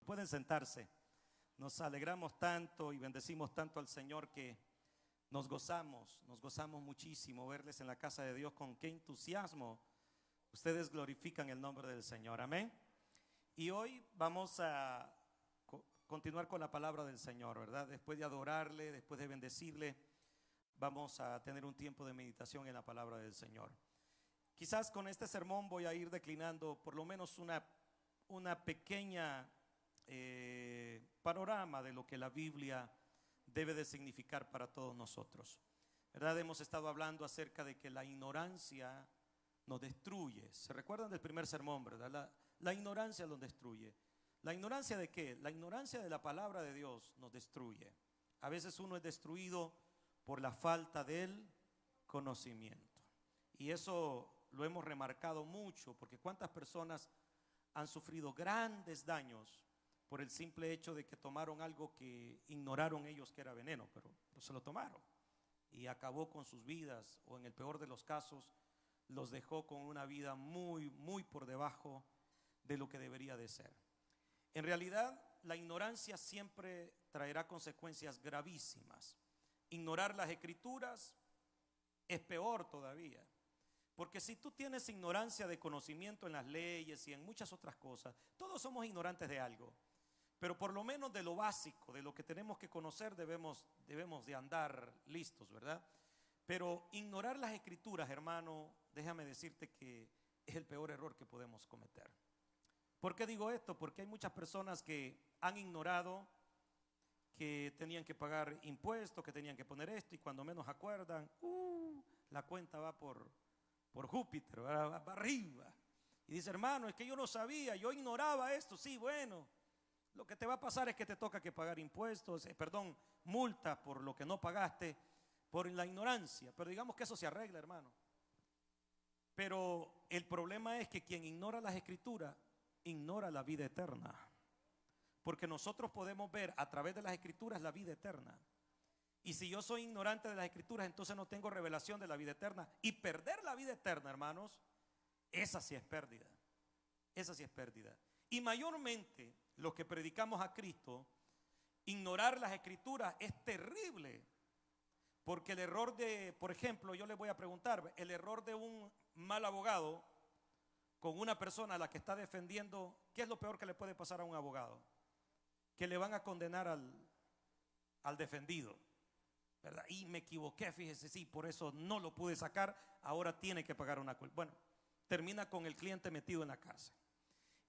pueden sentarse. Nos alegramos tanto y bendecimos tanto al Señor que nos gozamos muchísimo verles en la casa de Dios. Con qué entusiasmo ustedes glorifican el nombre del Señor, amén. Y hoy vamos a continuar con la palabra del Señor, ¿verdad? Después de adorarle, después de bendecirle, vamos a tener un tiempo de meditación en la palabra del Señor. Quizás con este sermón voy a ir declinando por lo menos una pequeña panorama de lo que la Biblia debe de significar para todos nosotros, ¿verdad? Hemos estado hablando acerca de que la ignorancia nos destruye. ¿Se recuerdan del primer sermón, verdad? La ignorancia nos destruye. ¿La ignorancia de qué? La ignorancia de la palabra de Dios nos destruye. A veces uno es destruido por la falta del conocimiento. Y eso lo hemos remarcado mucho, porque cuántas personas han sufrido grandes daños por el simple hecho de que tomaron algo que ignoraron ellos que era veneno, pero se lo tomaron y acabó con sus vidas, o en el peor de los casos los dejó con una vida muy, muy por debajo de lo que debería de ser. En realidad, la ignorancia siempre traerá consecuencias gravísimas. Ignorar las escrituras es peor todavía, porque si tú tienes ignorancia de conocimiento en las leyes y en muchas otras cosas, todos somos ignorantes de algo, pero por lo menos de lo básico, de lo que tenemos que conocer, debemos de andar listos, ¿verdad? Pero ignorar las escrituras, hermano, déjame decirte que es el peor error que podemos cometer. ¿Por qué digo esto? Porque hay muchas personas que han ignorado que tenían que pagar impuestos, que tenían que poner esto, y cuando menos acuerdan, la cuenta va por Júpiter, va arriba. Y dice, hermano, es que yo no sabía, yo ignoraba esto. Sí, bueno, lo que te va a pasar es que te toca que pagar impuestos, multas por lo que no pagaste, por la ignorancia. Pero digamos que eso se arregla, hermano. Pero el problema es que quien ignora las escrituras, ignora la vida eterna. Porque nosotros podemos ver a través de las escrituras la vida eterna. Y si yo soy ignorante de las escrituras, entonces no tengo revelación de la vida eterna. Y perder la vida eterna, hermanos, esa sí es pérdida. Esa sí es pérdida. Y mayormente los que predicamos a Cristo, ignorar las escrituras es terrible. Porque el error de, por ejemplo, yo les voy a preguntar, el error de un mal abogado con una persona a la que está defendiendo, ¿qué es lo peor que le puede pasar a un abogado? Que le van a condenar al defendido, ¿verdad? Y me equivoqué, fíjese, sí, por eso no lo pude sacar, ahora tiene que pagar una culpa. Bueno, termina con el cliente metido en la cárcel.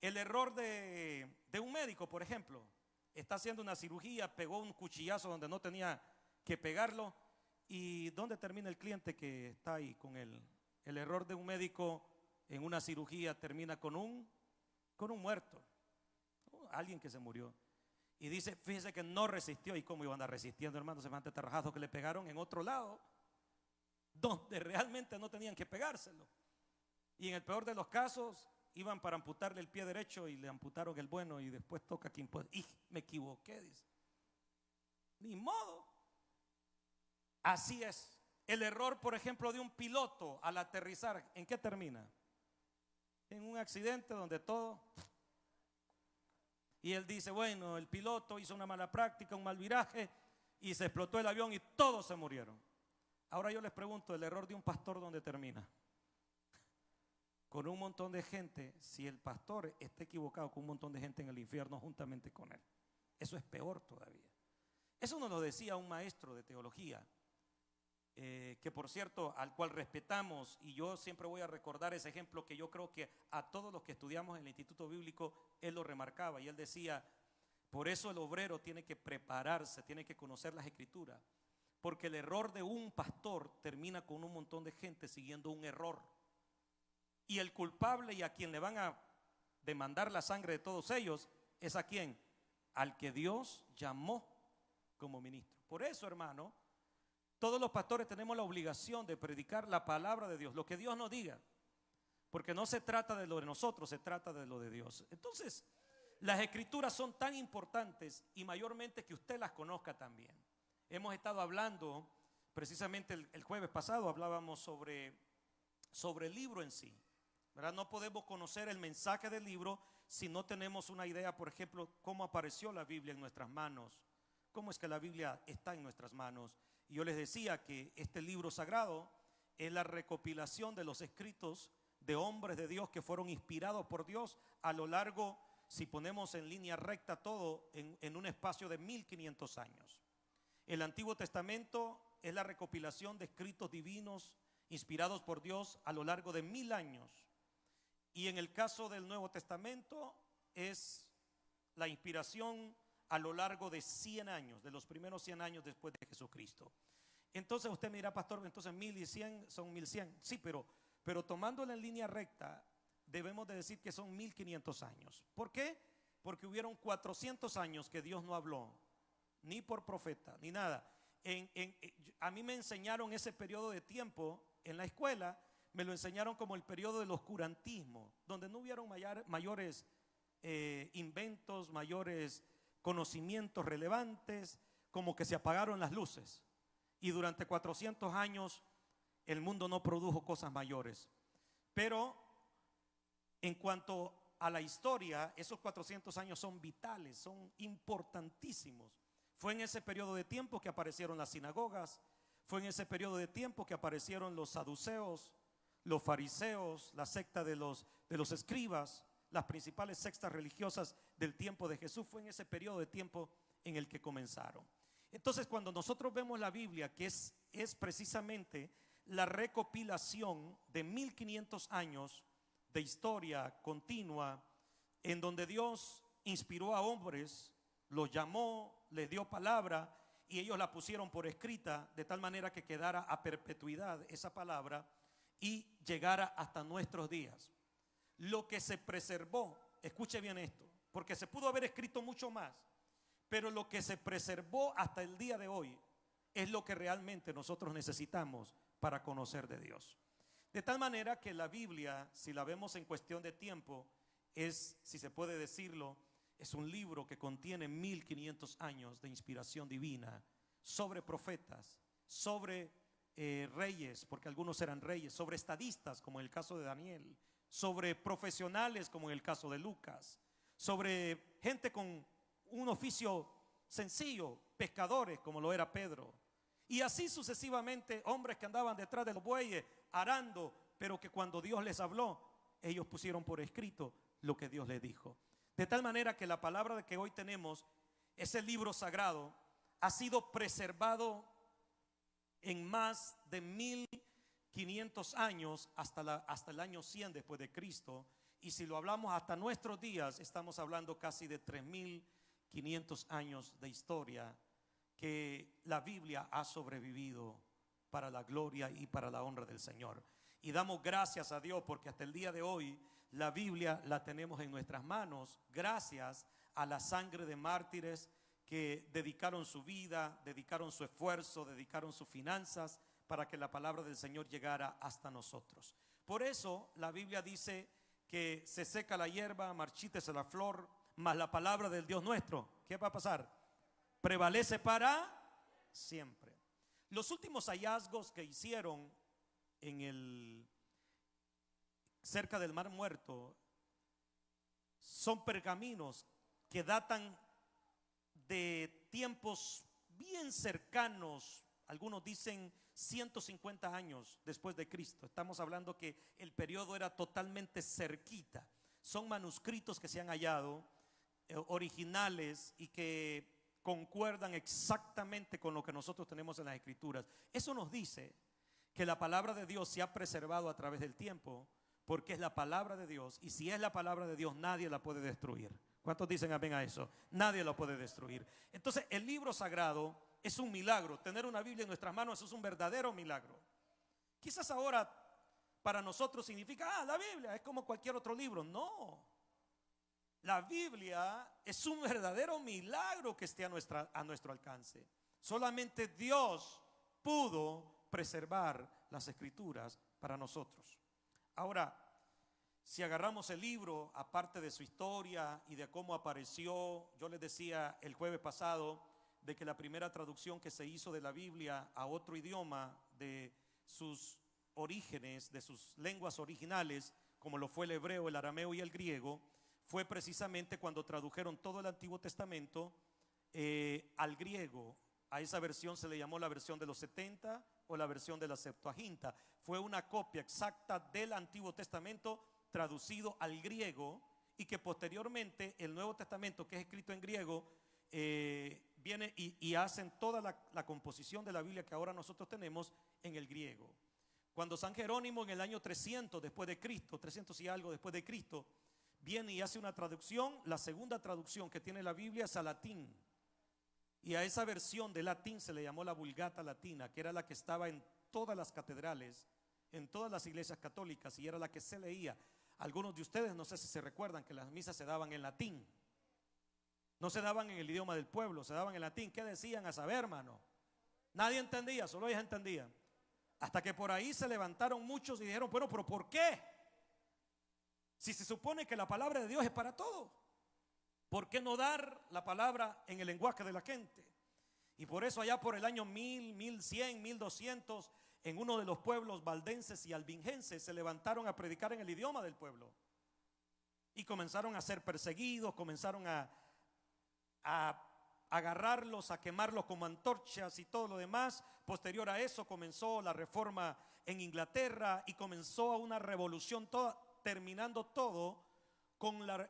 El error de un médico, por ejemplo, está haciendo una cirugía, pegó un cuchillazo donde no tenía que pegarlo, y ¿dónde termina el cliente que está ahí con él? El error de un médico en una cirugía termina con un muerto, alguien que se murió. Y dice, fíjese que no resistió. ¿Y cómo iba a andar resistiendo, hermano? Semejante tarrajazo que le pegaron en otro lado, donde realmente no tenían que pegárselo. Y en el peor de los casos, iban para amputarle el pie derecho y le amputaron el bueno, y después toca quien puede. Y me equivoqué, dice. Ni modo. Así es. El error, por ejemplo, de un piloto al aterrizar, ¿en qué termina? En un accidente donde todo... Y él dice, bueno, el piloto hizo una mala práctica, un mal viraje, y se explotó el avión y todos se murieron. Ahora yo les pregunto, ¿el error de un pastor dónde termina? Con un montón de gente. Si el pastor está equivocado, con un montón de gente en el infierno juntamente con él. Eso es peor todavía. Eso nos lo decía un maestro de teología, que por cierto, al cual respetamos, y yo siempre voy a recordar ese ejemplo, que yo creo que a todos los que estudiamos en el Instituto Bíblico, él lo remarcaba, y él decía, por eso el obrero tiene que prepararse, tiene que conocer las escrituras, porque el error de un pastor termina con un montón de gente siguiendo un error, y el culpable y a quien le van a demandar la sangre de todos ellos es a quien, al que Dios llamó como ministro. Por eso, hermano, todos los pastores tenemos la obligación de predicar la palabra de Dios, lo que Dios nos diga, porque no se trata de lo de nosotros, se trata de lo de Dios. Entonces, las escrituras son tan importantes, y mayormente que usted las conozca también. Hemos estado hablando, precisamente el jueves pasado hablábamos sobre el libro en sí, ¿verdad? No podemos conocer el mensaje del libro si no tenemos una idea, por ejemplo, cómo apareció la Biblia en nuestras manos, cómo es que la Biblia está en nuestras manos. Y yo les decía que este libro sagrado es la recopilación de los escritos de hombres de Dios que fueron inspirados por Dios a lo largo, si ponemos en línea recta todo, en un espacio de 1500 años. El Antiguo Testamento es la recopilación de escritos divinos inspirados por Dios a lo largo de 1000 años. Y en el caso del Nuevo Testamento es la inspiración a lo largo de 100 años, de los primeros 100 años después de Jesucristo. Entonces usted me dirá, pastor, entonces 1100 son 1100. Sí, pero tomándolo en línea recta, debemos de decir que son 1500 años. ¿Por qué? Porque hubieron 400 años que Dios no habló, ni por profeta, ni nada. A mí me enseñaron ese periodo de tiempo en la escuela, me lo enseñaron como el periodo del oscurantismo, donde no hubieron mayores inventos, mayores conocimientos relevantes, como que se apagaron las luces. Y durante 400 años el mundo no produjo cosas mayores. Pero en cuanto a la historia, esos 400 años son vitales, son importantísimos. Fue en ese periodo de tiempo que aparecieron las sinagogas, fue en ese periodo de tiempo que aparecieron los saduceos, los fariseos, la secta de los escribas, las principales sectas religiosas del tiempo de Jesús. Fue en ese periodo de tiempo en el que comenzaron. Entonces, cuando nosotros vemos la Biblia, que es precisamente la recopilación de 1500 años de historia continua, en donde Dios inspiró a hombres, los llamó, les dio palabra y ellos la pusieron por escrita, de tal manera que quedara a perpetuidad esa palabra y llegara hasta nuestros días. Lo que se preservó, escuche bien esto, porque se pudo haber escrito mucho más, pero lo que se preservó hasta el día de hoy es lo que realmente nosotros necesitamos para conocer de Dios. De tal manera que la Biblia, si la vemos en cuestión de tiempo, es, si se puede decirlo, es un libro que contiene 1500 años de inspiración divina sobre profetas, sobre reyes, porque algunos eran reyes, sobre estadistas, como en el caso de Daniel, sobre profesionales, como en el caso de Lucas, sobre gente con un oficio sencillo, pescadores, como lo era Pedro, y así sucesivamente, hombres que andaban detrás de los bueyes arando, pero que cuando Dios les habló, ellos pusieron por escrito lo que Dios les dijo. De tal manera que la palabra que hoy tenemos, ese libro sagrado, ha sido preservado en más de 1500 años hasta el año 100 después de Cristo. Y si lo hablamos hasta nuestros días, estamos hablando casi de 3500 años de historia que la Biblia ha sobrevivido para la gloria y para la honra del Señor. Y damos gracias a Dios porque hasta el día de hoy la Biblia la tenemos en nuestras manos gracias a la sangre de mártires que dedicaron su vida, dedicaron su esfuerzo, dedicaron sus finanzas para que la palabra del Señor llegara hasta nosotros. Por eso la Biblia dice que se seca la hierba, marchítese la flor, mas la palabra del Dios nuestro, ¿qué va a pasar? Prevalece para siempre. Los últimos hallazgos que hicieron cerca del Mar Muerto son pergaminos que datan de tiempos bien cercanos. Algunos dicen 150 años después de Cristo. Estamos hablando que el periodo era totalmente cerquita. Son manuscritos que se han hallado, originales, y que concuerdan exactamente con lo que nosotros tenemos en las Escrituras. Eso nos dice que la palabra de Dios se ha preservado a través del tiempo, porque es la palabra de Dios, y si es la palabra de Dios, nadie la puede destruir. ¿Cuántos dicen amén a eso? Nadie la puede destruir. Entonces, el libro sagrado es un milagro. Tener una Biblia en nuestras manos, eso es un verdadero milagro. Quizás ahora para nosotros significa, la Biblia es como cualquier otro libro. No. La Biblia es un verdadero milagro que esté a nuestro alcance. Solamente Dios pudo preservar las Escrituras para nosotros. Ahora, si agarramos el libro, aparte de su historia y de cómo apareció, yo les decía el jueves pasado de que la primera traducción que se hizo de la Biblia a otro idioma, de sus orígenes, de sus lenguas originales, como lo fue el hebreo, el arameo y el griego, fue precisamente cuando tradujeron todo el Antiguo Testamento al griego. A esa versión se le llamó la versión de los 70 o la versión de la Septuaginta. Fue una copia exacta del Antiguo Testamento traducido al griego, y que posteriormente el Nuevo Testamento, que es escrito en griego, viene y hacen toda la composición de la Biblia que ahora nosotros tenemos en el griego. Cuando San Jerónimo en el año 300 después de Cristo, 300 y algo después de Cristo, viene y hace una traducción, la segunda traducción que tiene la Biblia es al latín. Y a esa versión de latín se le llamó la Vulgata Latina, que era la que estaba en todas las catedrales, en todas las iglesias católicas, y era la que se leía. Algunos de ustedes, no sé si se recuerdan, que las misas se daban en latín. No se daban en el idioma del pueblo, se daban en latín. ¿Qué decían a saber, hermano? Nadie entendía, solo ellos entendían. Hasta que por ahí se levantaron muchos y dijeron, bueno, pero ¿por qué? Si se supone que la palabra de Dios es para todo, ¿por qué no dar la palabra en el lenguaje de la gente? Y por eso allá por el año 1000, 1100, 1200, en uno de los pueblos valdenses y albingenses se levantaron a predicar en el idioma del pueblo. Y comenzaron a ser perseguidos, comenzaron a agarrarlos, a quemarlos como antorchas y todo lo demás. Posterior a eso comenzó la reforma en Inglaterra y comenzó una revolución toda, terminando todo con la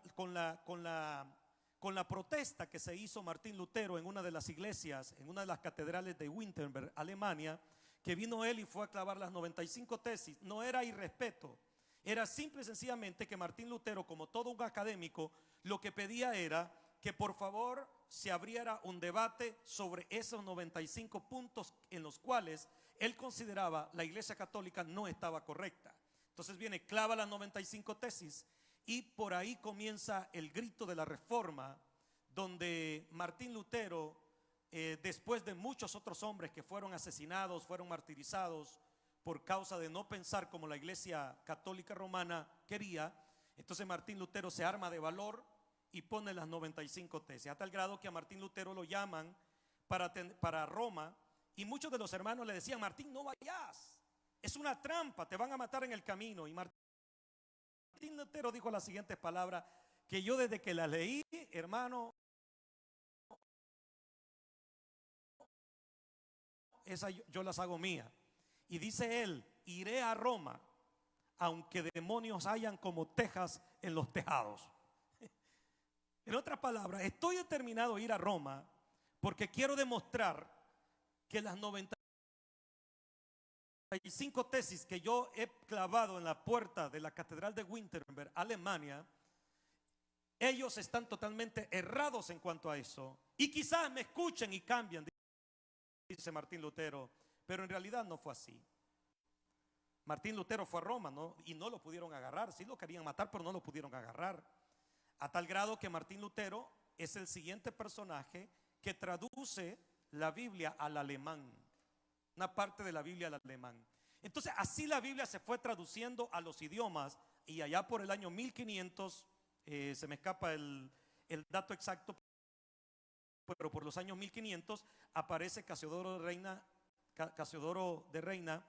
protesta que se hizo Martín Lutero en una de las iglesias, en una de las catedrales de Wittenberg, Alemania, que vino él y fue a clavar las 95 tesis. No era irrespeto, era simple y sencillamente que Martín Lutero, como todo un académico, lo que pedía era que por favor se abriera un debate sobre esos 95 puntos en los cuales él consideraba la Iglesia Católica no estaba correcta. Entonces viene, clava las 95 tesis, y por ahí comienza el grito de la reforma, donde Martín Lutero, después de muchos otros hombres que fueron asesinados, fueron martirizados por causa de no pensar como la Iglesia Católica Romana quería, entonces Martín Lutero se arma de valor y pone las 95 tesis, a tal grado que a Martín Lutero lo llaman para Roma, y muchos de los hermanos le decían, Martín, no vayas, es una trampa, te van a matar en el camino. Y Martín Lutero dijo las siguientes palabras, que yo desde que las leí, hermano, esas yo las hago mía. Y dice él, iré a Roma, aunque demonios hayan como tejas en los tejados. En otras palabras, estoy determinado a ir a Roma porque quiero demostrar que las 95 tesis que yo he clavado en la puerta de la catedral de Wittenberg, Alemania, ellos están totalmente errados en cuanto a eso. Y quizás me escuchen y cambien, dice Martín Lutero, pero en realidad no fue así. Martín Lutero fue a Roma, ¿no? Y no lo pudieron agarrar. Sí lo querían matar, pero no lo pudieron agarrar. A tal grado que Martín Lutero es el siguiente personaje que traduce la Biblia al alemán, una parte de la Biblia al alemán. Entonces así la Biblia se fue traduciendo a los idiomas, y allá por el año 1500, se me escapa el dato exacto, pero por los años 1500 aparece Casiodoro de Reina,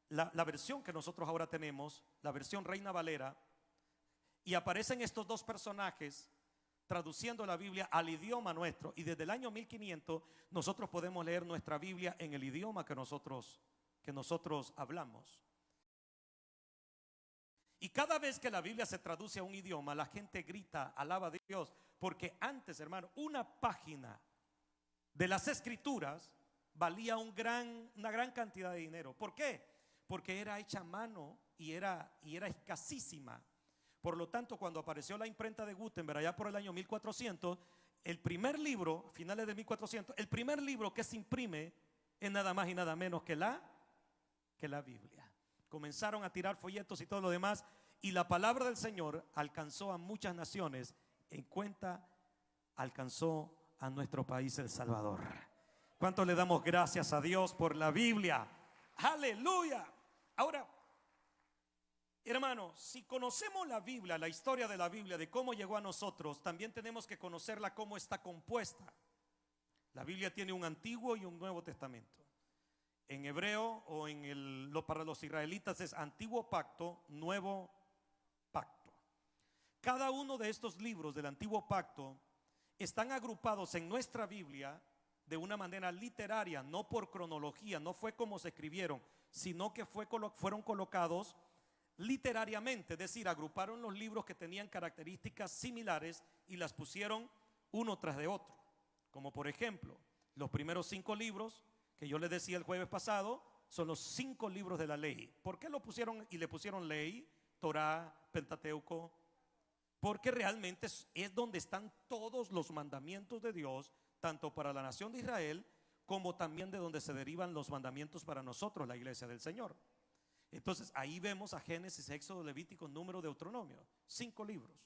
la versión que nosotros ahora tenemos, la versión Reina Valera, y aparecen estos dos personajes traduciendo la Biblia al idioma nuestro, y desde el año 1500 nosotros podemos leer nuestra Biblia en el idioma que nosotros hablamos. Y cada vez que la Biblia se traduce a un idioma, la gente grita, alaba a Dios, porque antes, hermano, una página de las Escrituras valía una gran cantidad de dinero. ¿Por qué? Porque era hecha a mano y era escasísima. Por lo tanto, cuando apareció la imprenta de Gutenberg allá por el año 1400, el primer libro, finales de 1400, el primer libro que se imprime es nada más y nada menos que la Biblia. Comenzaron a tirar folletos y todo lo demás, y la palabra del Señor alcanzó a muchas naciones. En cuenta, alcanzó a nuestro país, El Salvador. ¿Cuánto le damos gracias a Dios por la Biblia? ¡Aleluya! Ahora, hermano, si conocemos la Biblia, la historia de la Biblia, de cómo llegó a nosotros, también tenemos que conocerla cómo está compuesta. La Biblia tiene un Antiguo y un Nuevo Testamento. En hebreo o para los israelitas es Antiguo Pacto, Nuevo Pacto. cada uno de estos libros del Antiguo Pacto están agrupados en nuestra Biblia de una manera literaria, no por cronología, no fue como se escribieron, sino que fueron colocados literariamente, es decir, agruparon los libros que tenían características similares y las pusieron uno tras de otro. Como por ejemplo, los primeros 5 libros que yo les decía el jueves pasado son los 5 libros de la ley. ¿Por qué lo pusieron y le pusieron ley, Torá, Pentateuco? Porque realmente es donde están todos los mandamientos de Dios, tanto para la nación de Israel como también de donde se derivan los mandamientos para nosotros, la iglesia del Señor. Entonces ahí vemos a Génesis, Éxodo, Levítico, Número, Deuteronomio, 5 libros.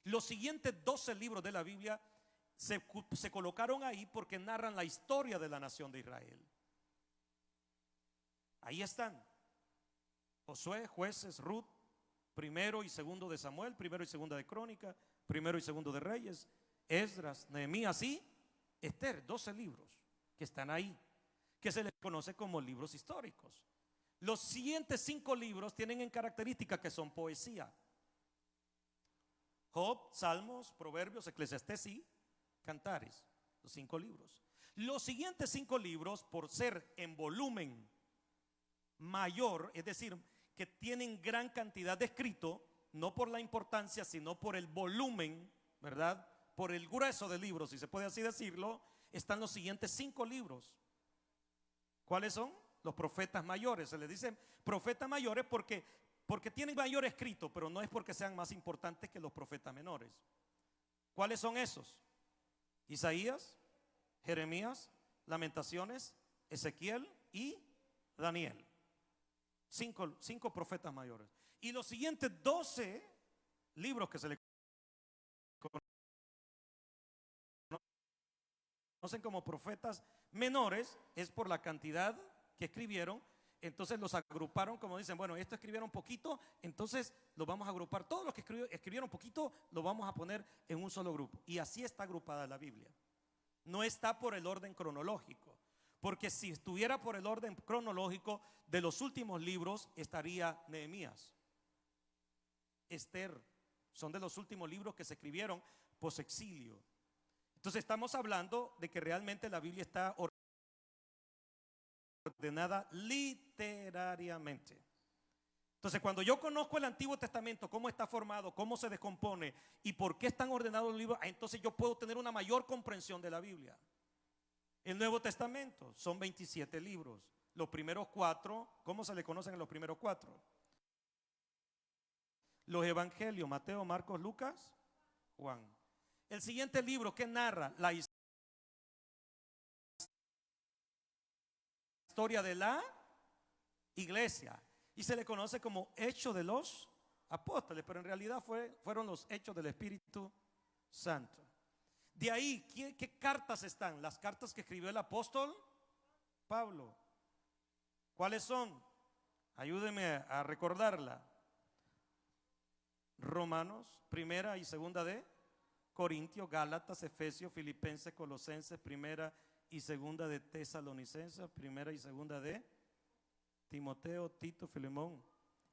Los siguientes 12 libros de la Biblia se colocaron ahí porque narran la historia de la nación de Israel. Ahí están Josué, Jueces, Ruth, primero y segundo de Samuel, primero y segunda de Crónica, primero y segundo de Reyes, Esdras, Nehemías y Esther. 12 libros que están ahí, que se les conoce como libros históricos. Los siguientes 5 libros tienen en característica que son poesía: Job, Salmos, Proverbios, Eclesiastés y Cantares. Los 5 libros. Los siguientes 5 libros, por ser en volumen mayor, es decir, que tienen gran cantidad de escrito, no por la importancia, sino por el volumen, ¿verdad? Por el grueso de libros, si se puede así decirlo, están los siguientes 5 libros. ¿Cuáles son? Los profetas mayores. Se les dice profetas mayores porque tienen mayor escrito, pero no es porque sean más importantes que los profetas menores. ¿Cuáles son esos? Isaías, Jeremías, Lamentaciones, Ezequiel y Daniel. 5 profetas mayores. Y los siguientes 12 libros que se le conocen como profetas menores es por la cantidad que escribieron. Entonces los agruparon, como dicen, bueno, esto escribieron poquito, entonces los vamos a agrupar. Todos los que escribieron poquito los vamos a poner en un solo grupo. Y así está agrupada la Biblia. No está por el orden cronológico, porque si estuviera por el orden cronológico de los últimos libros estaría Nehemías, Esther. Son de los últimos libros que se escribieron posexilio. Entonces estamos hablando de que realmente la Biblia está ordenada literariamente. Entonces cuando yo conozco el Antiguo Testamento, cómo está formado, cómo se descompone y por qué están ordenados los libros, entonces yo puedo tener una mayor comprensión de la Biblia. El Nuevo Testamento son 27 libros. Los primeros 4, ¿cómo se le conocen a los primeros 4? Los evangelios: Mateo, Marcos, Lucas, Juan. El siguiente libro que narra la historia de la iglesia y se le conoce como Hechos de los Apóstoles, pero en realidad fueron los Hechos del Espíritu Santo. De ahí, ¿qué cartas están? Las cartas que escribió el apóstol Pablo. ¿Cuáles son? Ayúdeme a recordarla. Romanos, primera y segunda de Corintios, Gálatas, Efesios, Filipenses, Colosenses, primera y segunda de Tesalonicenses, primera y segunda de Timoteo, Tito, Filemón.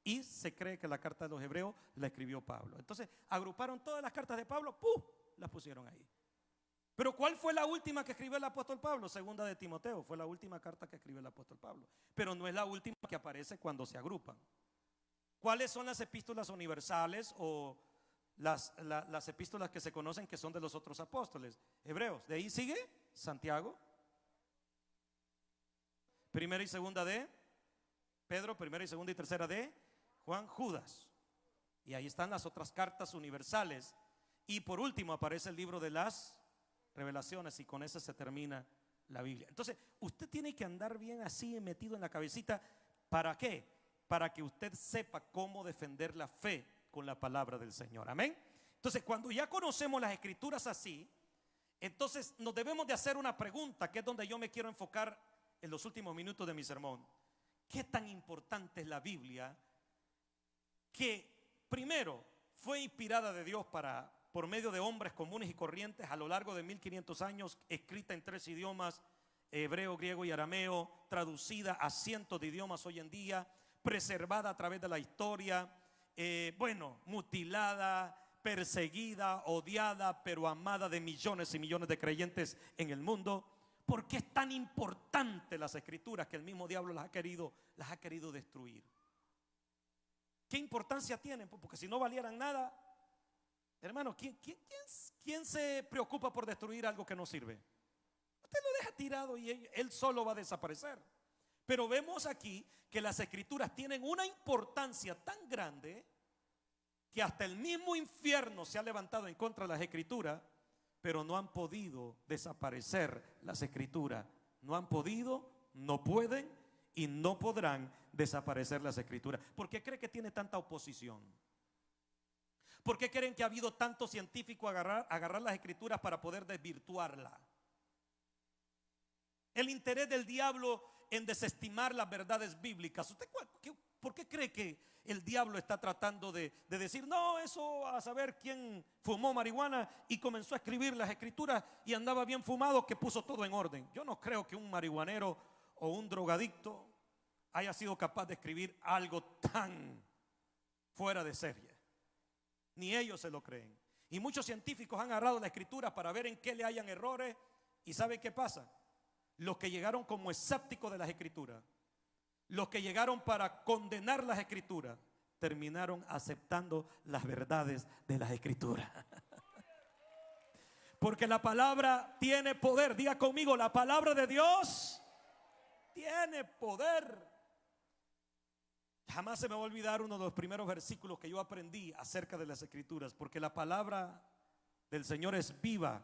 Y se cree que la carta de los Hebreos la escribió Pablo. Entonces agruparon todas las cartas de Pablo, ¡pum!, las pusieron ahí. Pero ¿cuál fue la última que escribió el apóstol Pablo? Segunda de Timoteo, fue la última carta que escribió el apóstol Pablo. Pero no es la última que aparece cuando se agrupan. ¿Cuáles son las epístolas universales o las epístolas que se conocen que son de los otros apóstoles? Hebreos. De ahí sigue Santiago, primera y segunda de Pedro, primera y segunda y tercera de Juan, Judas. Y ahí están las otras cartas universales. Y por último aparece el libro de las Revelaciones, y con eso se termina la Biblia. Entonces usted tiene que andar bien así metido en la cabecita. ¿Para qué? Para que usted sepa cómo defender la fe con la palabra del Señor. Amén. Entonces cuando ya conocemos las escrituras así, entonces nos debemos de hacer una pregunta, que es donde yo me quiero enfocar en los últimos minutos de mi sermón. ¿Qué tan importante es la Biblia? Que primero fue inspirada de Dios por medio de hombres comunes y corrientes a lo largo de 1500 años, escrita en 3 idiomas, hebreo, griego y arameo, traducida a cientos de idiomas hoy en día, preservada a través de la historia, mutilada, perseguida, odiada, pero amada de millones y millones de creyentes en el mundo. ¿Por qué es tan importante las escrituras que el mismo diablo las ha querido destruir? ¿Qué importancia tienen? Porque si no valieran nada, hermano, ¿quién se preocupa por destruir algo que no sirve? Usted lo deja tirado y él solo va a desaparecer. Pero vemos aquí que las escrituras tienen una importancia tan grande que hasta el mismo infierno se ha levantado en contra de las escrituras, pero no han podido desaparecer las escrituras. No han podido, no pueden y no podrán desaparecer las escrituras. ¿Por qué cree que tiene tanta oposición? ¿Por qué creen que ha habido tanto científico agarrar las escrituras para poder desvirtuarla? El interés del diablo en desestimar las verdades bíblicas. ¿Por qué cree que el diablo está tratando de decir, no, eso a saber quién fumó marihuana y comenzó a escribir las escrituras y andaba bien fumado, que puso todo en orden? Yo no creo que un marihuanero o un drogadicto haya sido capaz de escribir algo tan fuera de serie. Ni ellos se lo creen. Y muchos científicos han agarrado la escritura para ver en qué le hayan errores. ¿Y sabe qué pasa? Los que llegaron como escépticos de las escrituras, los que llegaron para condenar las escrituras, terminaron aceptando las verdades de las escrituras. Porque la palabra tiene poder. Diga conmigo, la palabra de Dios tiene poder. Jamás se me va a olvidar uno de los primeros versículos que yo aprendí acerca de las escrituras, porque la palabra del Señor es viva.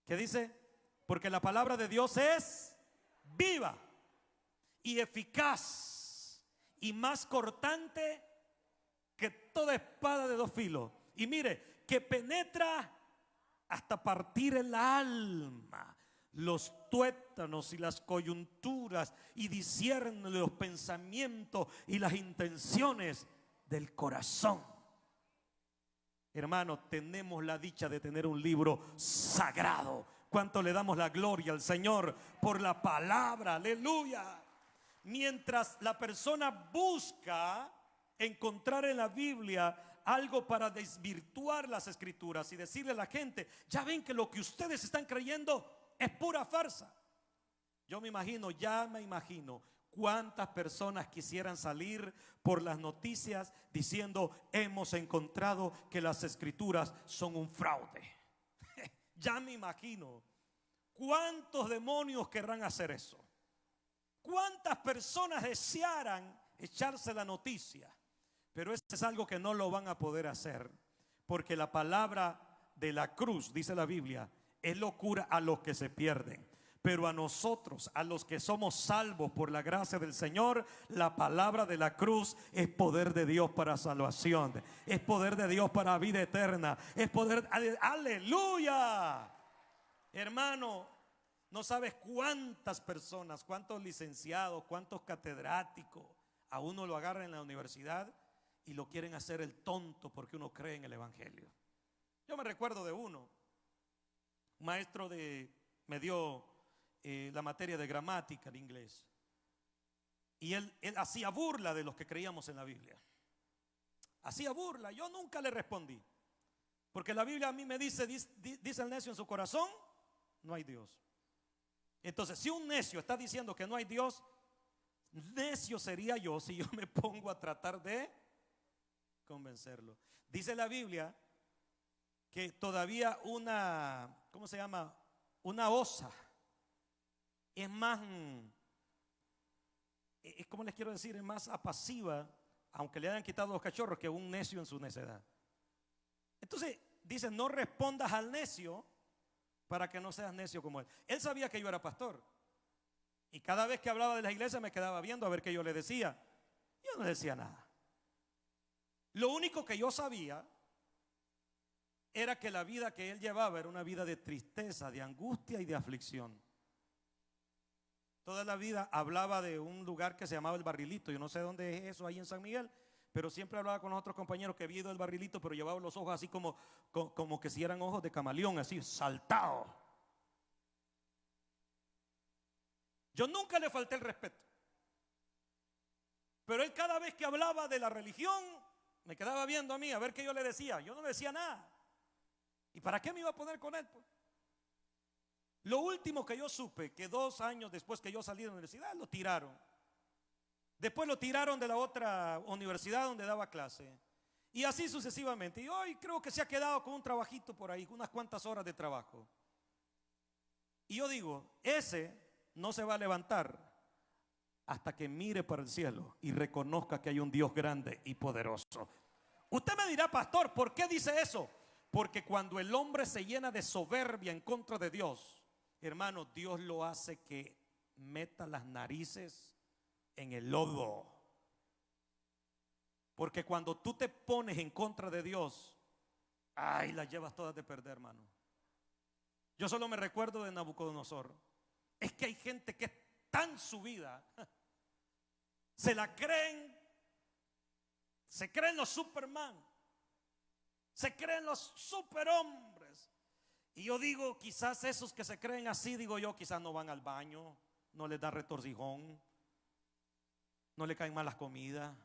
¿Qué dice? Porque la palabra de Dios es viva y eficaz y más cortante que toda espada de dos filos. Y mire, que penetra hasta partir el alma, los tuétanos y las coyunturas, y discierne los pensamientos y las intenciones del corazón. Hermano, tenemos la dicha de tener un libro sagrado. ¿Cuánto le damos la gloria al Señor por la palabra? Aleluya. Mientras la persona busca encontrar en la Biblia algo para desvirtuar las escrituras y decirle a la gente, ya ven que lo que ustedes están creyendo es pura farsa. Ya me imagino cuántas personas quisieran salir por las noticias diciendo, hemos encontrado que las escrituras son un fraude. Ya me imagino cuántos demonios querrán hacer eso. Cuántas personas desearan echarse la noticia. Pero eso es algo que no lo van a poder hacer, porque la palabra de la cruz, dice la Biblia, es locura a los que se pierden. Pero a nosotros, a los que somos salvos por la gracia del Señor, la palabra de la cruz es poder de Dios para salvación, es poder de Dios para vida eterna, es poder, aleluya. Hermano, no sabes cuántas personas, cuántos licenciados, cuántos catedráticos a uno lo agarran en la universidad y lo quieren hacer el tonto porque uno cree en el evangelio. Yo me recuerdo de uno, un maestro me dio la materia de gramática en inglés, y él hacía burla de los que creíamos en la Biblia. Hacía burla. Yo nunca le respondí, porque la Biblia a mí me dice el necio en su corazón, no hay Dios. Entonces, si un necio está diciendo que no hay Dios, necio sería yo si yo me pongo a tratar de convencerlo. Dice la Biblia que todavía ¿cómo se llama? Una osa es más, ¿cómo les quiero decir? Es más apasiva, aunque le hayan quitado los cachorros, que un necio en su necedad. Entonces dice, no respondas al necio para que no seas necio como él. Él sabía que yo era pastor, y cada vez que hablaba de la iglesia me quedaba viendo a ver qué yo le decía. Yo no decía nada. Lo único que yo sabía era que la vida que él llevaba era una vida de tristeza, de angustia y de aflicción. Toda la vida hablaba de un lugar que se llamaba El Barrilito. Yo no sé dónde es eso, ahí en San Miguel, pero siempre hablaba con los otros compañeros que había ido al Barrilito, pero llevaba los ojos así como que si eran ojos de camaleón, así saltados. Yo nunca le falté el respeto, pero él cada vez que hablaba de la religión Me quedaba viendo a mí a ver qué yo le decía. Yo no le decía nada. ¿Y para qué me iba a poner con él, pues? Lo último que yo supe, que 2 años después que yo salí de la universidad, lo tiraron. Después lo tiraron de la otra universidad donde daba clase. Y así sucesivamente. Y hoy creo que se ha quedado con un trabajito por ahí, unas cuantas horas de trabajo. Y yo digo, ese no se va a levantar hasta que mire para el cielo y reconozca que hay un Dios grande y poderoso. Usted me dirá, pastor, ¿por qué dice eso? Porque cuando el hombre se llena de soberbia en contra de Dios, hermano, Dios lo hace que meta las narices en el lodo. Porque cuando tú te pones en contra de Dios, ay, las llevas todas de perder, hermano. Yo solo me recuerdo de Nabucodonosor. Es que hay gente que es tan subida, se la creen, se creen los Superman, se creen los superhombres. Y yo digo, quizás esos que se creen así, digo yo, quizás no van al baño, no les da retorcijón, no le caen malas comidas.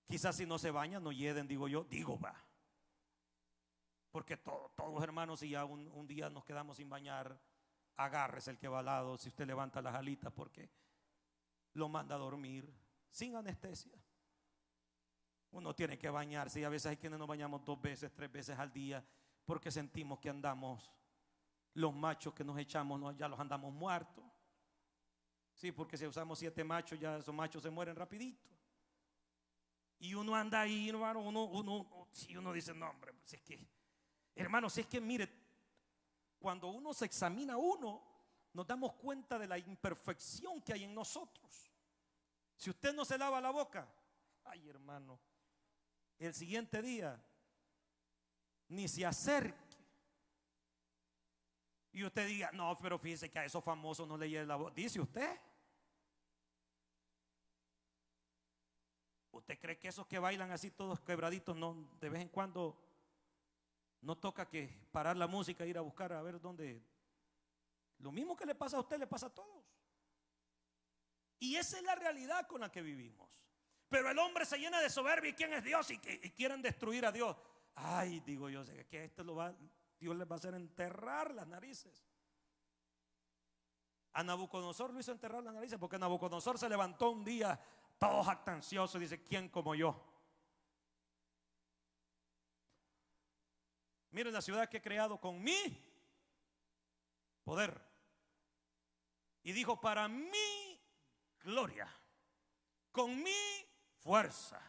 Quizás si no se bañan, no hieden, digo yo, va. Porque todos hermanos, si ya un día nos quedamos sin bañar, agárrese el que va al lado, si usted levanta las alitas, porque lo manda a dormir sin anestesia. Uno tiene que bañarse y a veces hay quienes nos bañamos 2 veces, 3 veces al día, porque sentimos que andamos, los machos que nos echamos, ya los andamos muertos. Sí, porque si usamos 7 machos, ya esos machos se mueren rapidito. Y uno anda ahí, hermano, uno dice, no, hombre, pues es que, hermano, si es que mire, cuando uno se examina nos damos cuenta de la imperfección que hay en nosotros. Si usted no se lava la boca, ay, hermano, el siguiente día ni se acerque. Y usted diga, no, pero fíjese que a esos famosos no le lleve la boca. Dice usted. ¿Usted cree que esos que bailan así todos quebraditos, no, de vez en cuando no toca que parar la música e ir a buscar a ver dónde? Lo mismo que le pasa a usted le pasa a todos. Y esa es la realidad con la que vivimos. Pero el hombre se llena de soberbia. ¿Y quién es Dios? Y quieren destruir a Dios. Ay, digo yo, que Dios les va a hacer enterrar las narices. A Nabucodonosor lo hizo enterrar las narices, porque Nabucodonosor se levantó un día todo jactancioso y dice, ¿quién como yo? Miren la ciudad que he creado con mi poder. Y dijo, para mi gloria, con mi fuerza.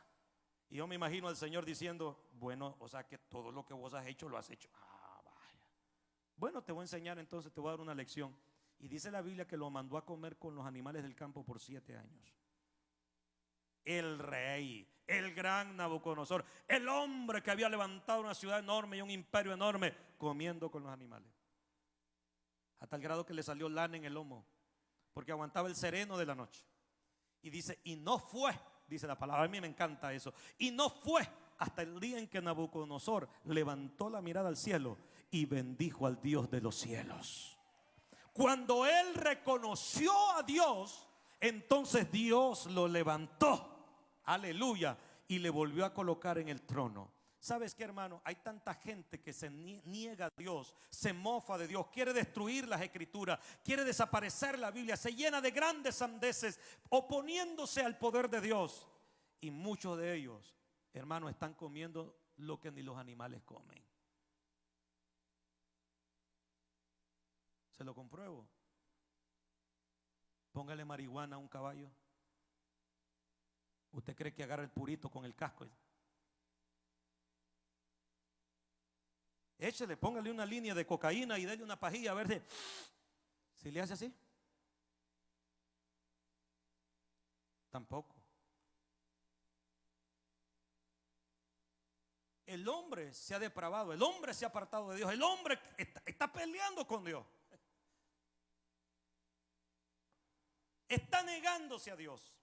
Y yo me imagino al Señor diciendo, bueno, o sea que todo lo que vos has hecho, lo has hecho. Ah, vaya. Bueno, te voy a enseñar entonces, te voy a dar una lección. Y dice la Biblia que lo mandó a comer con los animales del campo por 7 años. El rey, el gran Nabucodonosor, el hombre que había levantado una ciudad enorme y un imperio enorme, comiendo con los animales. A tal grado que le salió lana en el lomo, porque aguantaba el sereno de la noche. Y dice, y no fue, dice la palabra, a mí me encanta eso, y no fue hasta el día en que Nabucodonosor levantó la mirada al cielo y bendijo al Dios de los cielos. Cuando él reconoció a Dios, entonces Dios lo levantó, aleluya, y le volvió a colocar en el trono. ¿Sabes qué, hermano? Hay tanta gente que se niega a Dios, se mofa de Dios, quiere destruir las escrituras, quiere desaparecer la Biblia, se llena de grandes sandeces, oponiéndose al poder de Dios. Y muchos de ellos, hermano, están comiendo lo que ni los animales comen. Se lo compruebo. Póngale marihuana a un caballo. ¿Usted cree que agarra el purito con el casco? Échele, póngale una línea de cocaína y déle una pajilla a ver si le hace así. Tampoco. El hombre se ha depravado, el hombre se ha apartado de Dios, el hombre está peleando con Dios. Está negándose a Dios.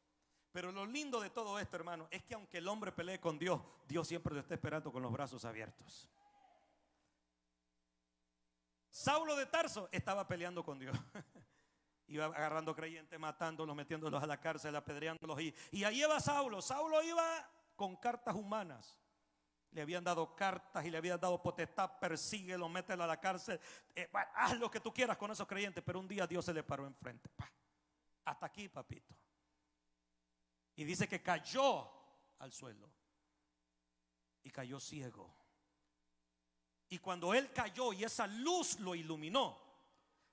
Pero lo lindo de todo esto, hermano, es que aunque el hombre pelee con Dios, Dios siempre lo está esperando con los brazos abiertos. Saulo de Tarso estaba peleando con Dios. Iba agarrando creyentes, matándolos, metiéndolos a la cárcel, apedreándolos. Y ahí iba Saulo. Saulo iba con cartas humanas. Le habían dado cartas y le habían dado potestad, persíguelo, mételo a la cárcel, haz lo que tú quieras con esos creyentes. Pero un día Dios se le paró enfrente. Hasta aquí, papito. Y dice que cayó al suelo y cayó ciego. Y cuando él cayó y esa luz lo iluminó,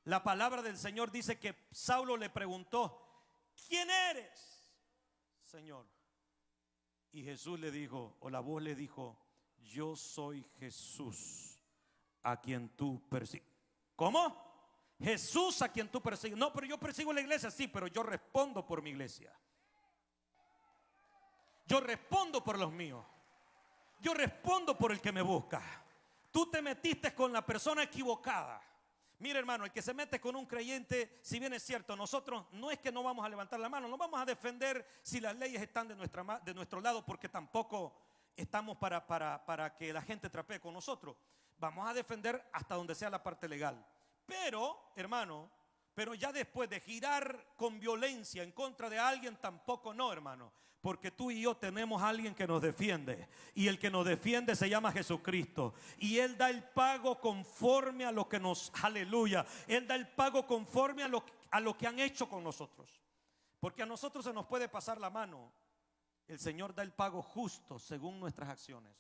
la palabra del Señor dice que Saulo le preguntó: ¿quién eres, Señor? Y Jesús le dijo, o la voz le dijo: yo soy Jesús a quien tú persigues. ¿Cómo? Jesús a quien tú persigues. No, pero yo persigo la iglesia. Sí, pero yo respondo por mi iglesia. Yo respondo por los míos. Yo respondo por el que me busca. Tú te metiste con la persona equivocada. Mira, hermano, el que se mete con un creyente, si bien es cierto, nosotros no es que no vamos a levantar la mano, no vamos a defender si las leyes están de nuestro lado, porque tampoco estamos para que la gente trapee con nosotros. Vamos a defender hasta donde sea la parte legal. Pero, hermano, pero ya después de girar con violencia en contra de alguien, tampoco no, hermano. Porque tú y yo tenemos a alguien que nos defiende. Y el que nos defiende se llama Jesucristo. Y Él da el pago conforme a lo que nos, aleluya, Él da el pago conforme a lo que han hecho con nosotros. Porque a nosotros se nos puede pasar la mano. El Señor da el pago justo según nuestras acciones.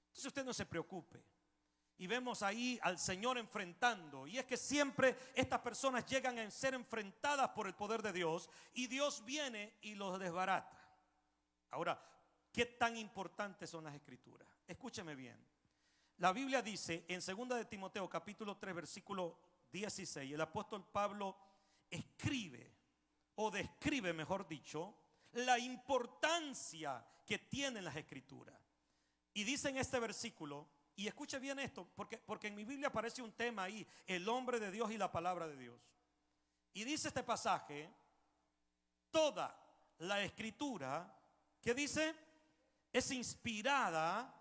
Entonces usted no se preocupe. Y vemos ahí al Señor enfrentando. Y es que siempre estas personas llegan a ser enfrentadas por el poder de Dios. Y Dios viene y los desbarata. Ahora, ¿qué tan importantes son las escrituras? Escúcheme bien. La Biblia dice en 2 de Timoteo capítulo 3 versículo 16, el apóstol Pablo escribe, o describe mejor dicho, la importancia que tienen las escrituras. Y dice en este versículo, y escuche bien esto, porque en mi Biblia aparece un tema ahí: el hombre de Dios y la palabra de Dios. Y dice este pasaje: toda la escritura, ¿qué dice? Es inspirada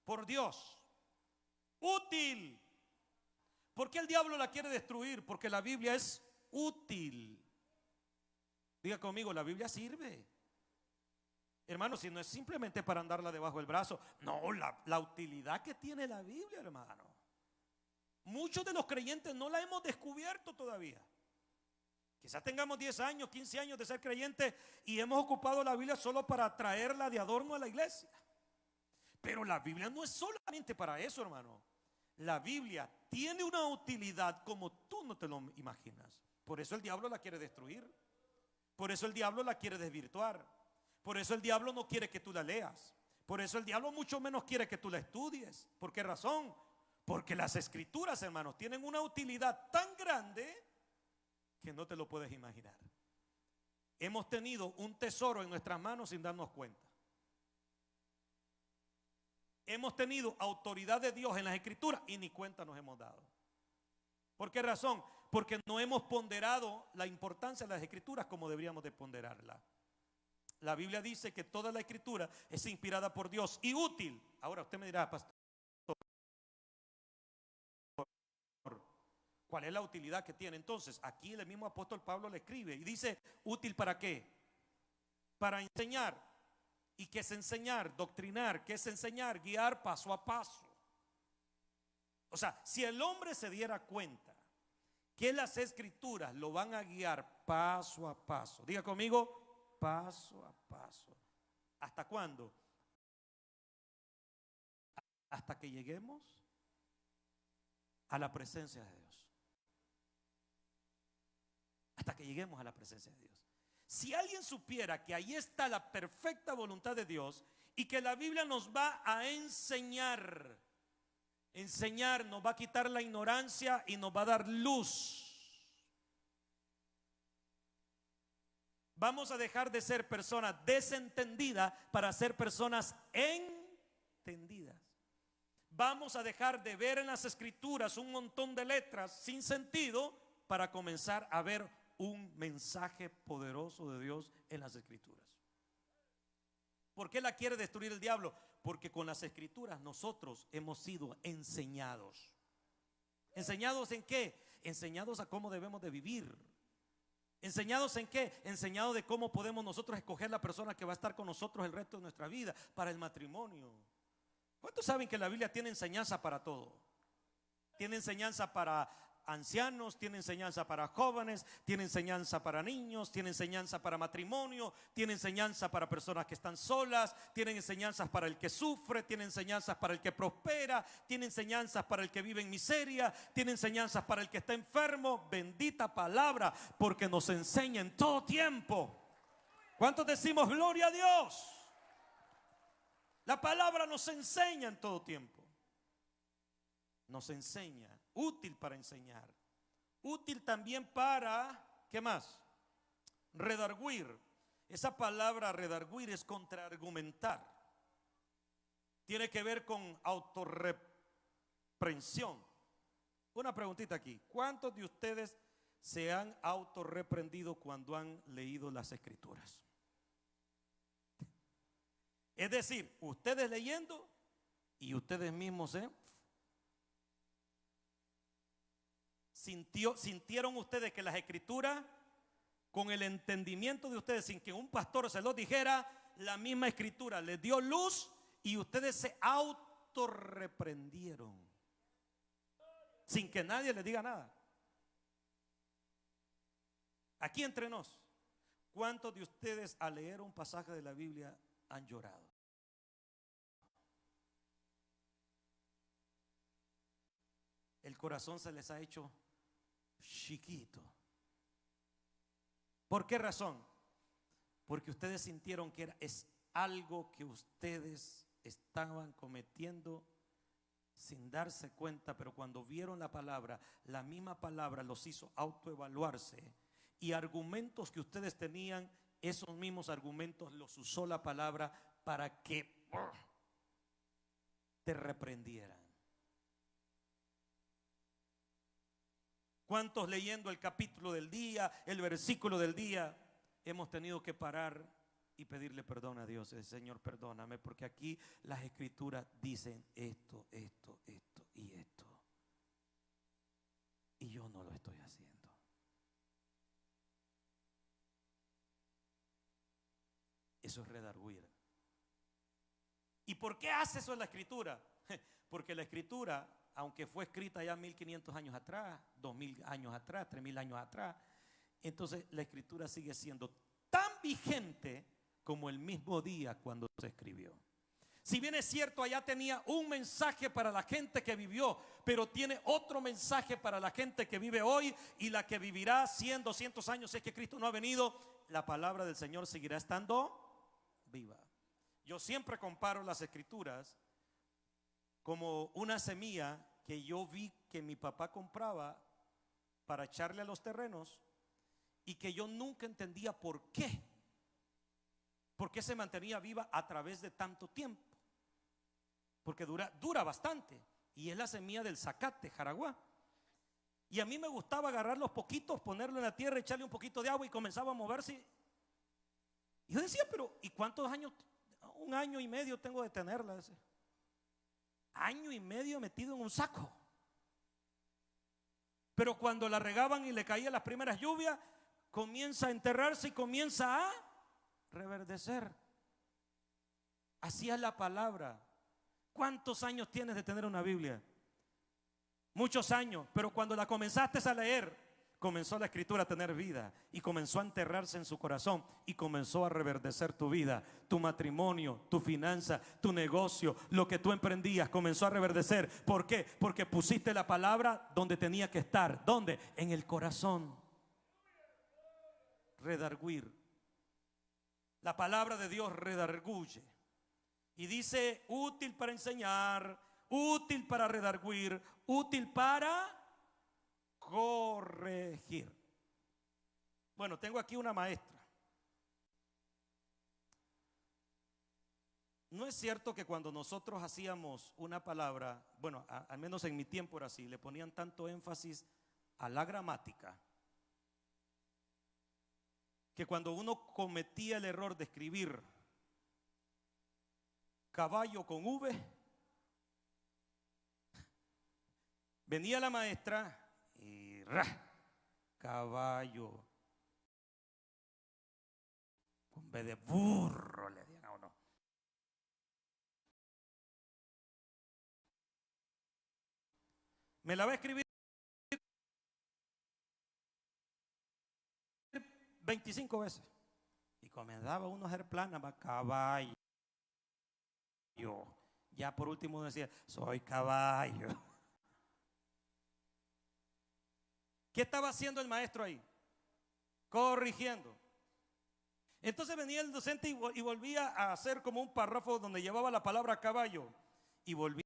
por Dios, útil. ¿Por qué el diablo la quiere destruir? Porque la Biblia es útil. Diga conmigo, la Biblia sirve. Hermano, si no es simplemente para andarla debajo del brazo. No, la utilidad que tiene la Biblia, hermano. Muchos de los creyentes no la hemos descubierto todavía. Quizás tengamos 10 años, 15 años de ser creyentes y hemos ocupado la Biblia solo para traerla de adorno a la iglesia. Pero la Biblia no es solamente para eso, hermano. La Biblia tiene una utilidad como tú no te lo imaginas. Por eso el diablo la quiere destruir. Por eso el diablo la quiere desvirtuar. Por eso el diablo no quiere que tú la leas. Por eso el diablo mucho menos quiere que tú la estudies. ¿Por qué razón? Porque las escrituras, hermanos, tienen una utilidad tan grande que no te lo puedes imaginar. Hemos tenido un tesoro en nuestras manos sin darnos cuenta. Hemos tenido autoridad de Dios en las escrituras y ni cuenta nos hemos dado. ¿Por qué razón? Porque no hemos ponderado la importancia de las escrituras como deberíamos de ponderarla. La Biblia dice que toda la escritura es inspirada por Dios y útil. Ahora usted me dirá, pastor, ¿cuál es la utilidad que tiene? Entonces, aquí el mismo apóstol Pablo le escribe y dice: ¿útil para qué? Para enseñar. ¿Y qué es enseñar? Doctrinar. ¿Qué es enseñar? Guiar paso a paso. O sea, si el hombre se diera cuenta que las escrituras lo van a guiar paso a paso. Diga conmigo, paso a paso. ¿Hasta cuándo? Hasta que lleguemos a la presencia de Dios. Hasta que lleguemos a la presencia de Dios. Si alguien supiera que ahí está la perfecta voluntad de Dios y que la Biblia nos va a enseñar, nos va a quitar la ignorancia y nos va a dar luz. Vamos a dejar de ser personas desentendidas para ser personas entendidas. Vamos a dejar de ver en las escrituras un montón de letras sin sentido para comenzar a ver un mensaje poderoso de Dios en las escrituras. ¿Por qué la quiere destruir el diablo? Porque con las escrituras nosotros hemos sido enseñados. ¿Enseñados en qué? Enseñados a cómo debemos de vivir. ¿Enseñados en qué? Enseñados de cómo podemos nosotros escoger la persona que va a estar con nosotros el resto de nuestra vida, para el matrimonio. ¿Cuántos saben que la Biblia tiene enseñanza para todo? Tiene enseñanza para ancianos, tiene enseñanza para jóvenes, tiene enseñanza para niños, tiene enseñanza para matrimonio, tiene enseñanza para personas que están solas, tiene enseñanzas para el que sufre, tiene enseñanzas para el que prospera, tiene enseñanzas para el que vive en miseria, tiene enseñanzas para el que está enfermo. Bendita palabra, porque nos enseña en todo tiempo. ¿Cuántos decimos gloria a Dios? La palabra nos enseña en todo tiempo. Nos enseña, útil para enseñar, útil también para, ¿qué más? Redarguir. Esa palabra redarguir es contraargumentar. Tiene que ver con autorreprensión. Una preguntita aquí: ¿cuántos de ustedes se han autorreprendido cuando han leído las Escrituras? Es decir, ustedes leyendo y ustedes mismos ¿sintieron ustedes que las Escrituras, con el entendimiento de ustedes, sin que un pastor se los dijera, la misma Escritura les dio luz y ustedes se autorreprendieron sin que nadie les diga nada? Aquí entre nos, ¿cuántos de ustedes al leer un pasaje de la Biblia han llorado? El corazón se les ha hecho chiquito. ¿Por qué razón? Porque ustedes sintieron que es algo que ustedes estaban cometiendo sin darse cuenta, pero cuando vieron la misma palabra los hizo autoevaluarse, y argumentos que ustedes tenían, esos mismos argumentos los usó la palabra para que te reprendieran. ¿Cuántos leyendo el capítulo del día, el versículo del día, hemos tenido que parar y pedirle perdón a Dios? Señor, perdóname, porque aquí las Escrituras dicen esto, esto, esto y esto, y yo no lo estoy haciendo. Eso es redarguir. ¿Y por qué hace eso la Escritura? Porque la Escritura, aunque fue escrita ya 1500 años atrás, 2000 años atrás, 3000 años atrás, entonces la Escritura sigue siendo tan vigente como el mismo día cuando se escribió. Si bien es cierto, allá tenía un mensaje para la gente que vivió, pero tiene otro mensaje para la gente que vive hoy y la que vivirá 100, 200 años si es que Cristo no ha venido. La palabra del Señor seguirá estando viva. Yo siempre comparo las Escrituras como una semilla que yo vi que mi papá compraba para echarle a los terrenos, y que yo nunca entendía por qué se mantenía viva a través de tanto tiempo, porque dura bastante, y es la semilla del zacate, jaraguá. Y a mí me gustaba agarrar los poquitos, ponerlo en la tierra, echarle un poquito de agua y comenzaba a moverse. Y yo decía, pero ¿y cuántos años? 1 año y medio tengo de tenerla. Año y medio metido en un saco. Pero cuando la regaban y le caían las primeras lluvias, comienza a enterrarse y comienza a reverdecer. Así es la palabra. ¿Cuántos años tienes de tener una Biblia? Muchos años, pero cuando la comenzaste a leer, comenzó la Escritura a tener vida y comenzó a enterrarse en su corazón y comenzó a reverdecer tu vida, tu matrimonio, tu finanza, tu negocio, lo que tú emprendías comenzó a reverdecer. ¿Por qué? Porque pusiste la palabra donde tenía que estar. ¿Dónde? En el corazón. Redarguir. La palabra de Dios redarguye. Y dice, útil para enseñar, útil para redarguir, útil para corregir. Bueno, tengo aquí una maestra. No es cierto que cuando nosotros hacíamos una palabra, bueno, al menos en mi tiempo era así, le ponían tanto énfasis a la gramática, que cuando uno cometía el error de escribir caballo con V, venía la maestra y caballo. vez de burro le digan a uno. Me la va a escribir 25 veces. Y comenzaba uno a hacer plana, va caballo. Ya por último uno decía, soy caballo. ¿Qué estaba haciendo el maestro ahí? Corrigiendo. Entonces venía el docente y volvía a hacer como un párrafo donde llevaba la palabra caballo. Y volvía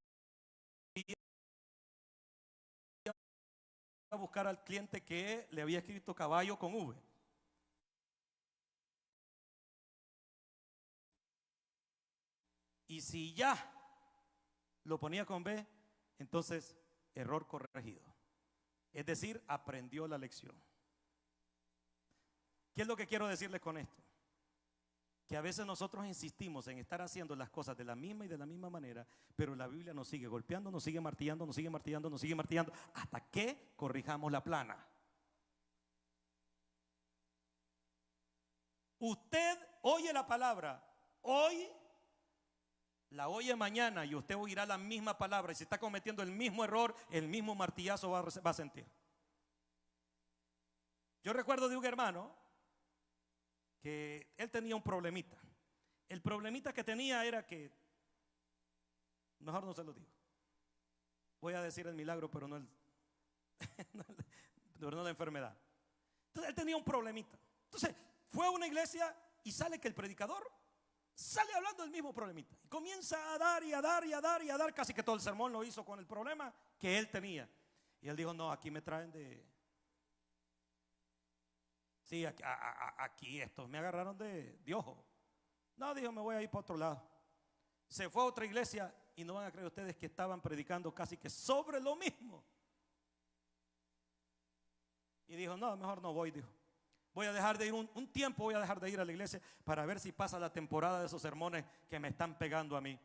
a buscar al cliente que le había escrito caballo con V. Y si ya lo ponía con B, entonces error corregido. Es decir, aprendió la lección. ¿Qué es lo que quiero decirles con esto? Que a veces nosotros insistimos en estar haciendo las cosas de la misma y de la misma manera, pero la Biblia nos sigue golpeando, nos sigue martillando, nos sigue martillando, nos sigue martillando, hasta que corrijamos la plana. Usted oye la palabra hoy, la oye mañana y usted oirá la misma palabra, y si está cometiendo el mismo error, el mismo martillazo va a sentir. Yo recuerdo de un hermano que él tenía un problemita. El problemita que tenía era que, mejor no se lo digo, voy a decir el milagro, pero no no la enfermedad. Entonces él tenía un problemita. Entonces fue a una iglesia y sale que el predicador sale hablando del mismo problemita y comienza a dar y a dar y a dar y a dar. Casi que todo el sermón lo hizo con el problema que él tenía. Y él dijo, no, aquí me traen de... Sí, aquí estos me agarraron de ojo. No, dijo, me voy a ir para otro lado. Se fue a otra iglesia y no van a creer ustedes que estaban predicando casi que sobre lo mismo. Y dijo, no, mejor no voy, dijo. Voy a dejar de ir un tiempo, voy a dejar de ir a la iglesia para ver si pasa la temporada de esos sermones que me están pegando a mí.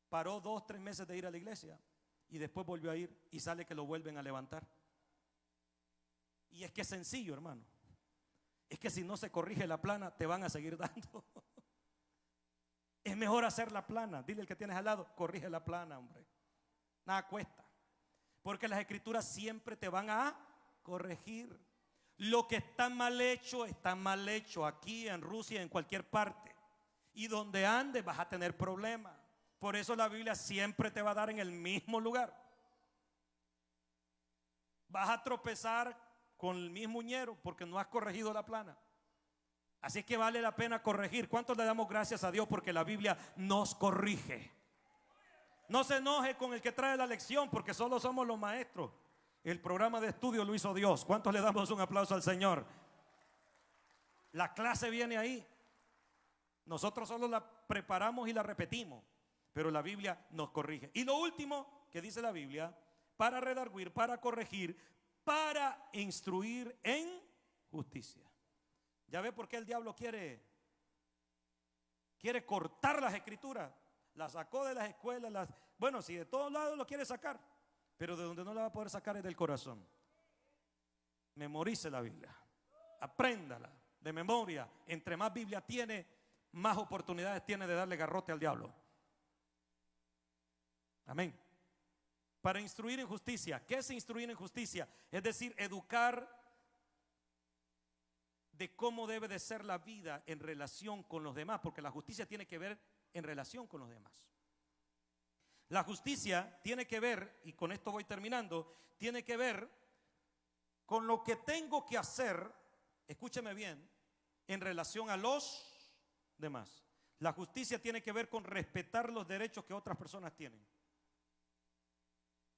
Paró 2, 3 meses de ir a la iglesia y después volvió a ir y sale que lo vuelven a levantar. Y es que es sencillo, hermano. Es que si no se corrige la plana, te van a seguir dando. Es mejor hacer la plana. Dile al que tienes al lado, corrige la plana, hombre. Nada cuesta. Porque las escrituras siempre te van a corregir. Lo que está mal hecho aquí en Rusia, en cualquier parte. Y donde andes vas a tener problemas. Por eso la Biblia siempre te va a dar en el mismo lugar. Vas a tropezar con el mismo uñero porque no has corregido la plana. Así que vale la pena corregir. ¿Cuántos le damos gracias a Dios porque la Biblia nos corrige? No se enoje con el que trae la lección porque solo somos los maestros. El programa de estudio lo hizo Dios. ¿Cuántos le damos un aplauso al Señor? La clase viene ahí. Nosotros solo la preparamos y la repetimos, pero la Biblia nos corrige. Y lo último que dice la Biblia, para redarguir, para corregir, para instruir en justicia. ¿Ya ve por qué el diablo quiere cortar las escrituras? Las sacó de las escuelas, bueno, si de todos lados lo quiere sacar, pero de donde no la va a poder sacar es del corazón. Memorice la Biblia, apréndala de memoria. Entre más Biblia tiene, más oportunidades tiene de darle garrote al diablo. Amén. Para instruir en justicia. ¿Qué es instruir en justicia? Es decir, educar de cómo debe de ser la vida en relación con los demás, porque la justicia tiene que ver en relación con los demás. La justicia tiene que ver, y con esto voy terminando, tiene que ver con lo que tengo que hacer, escúcheme bien, en relación a los demás. La justicia tiene que ver con respetar los derechos que otras personas tienen.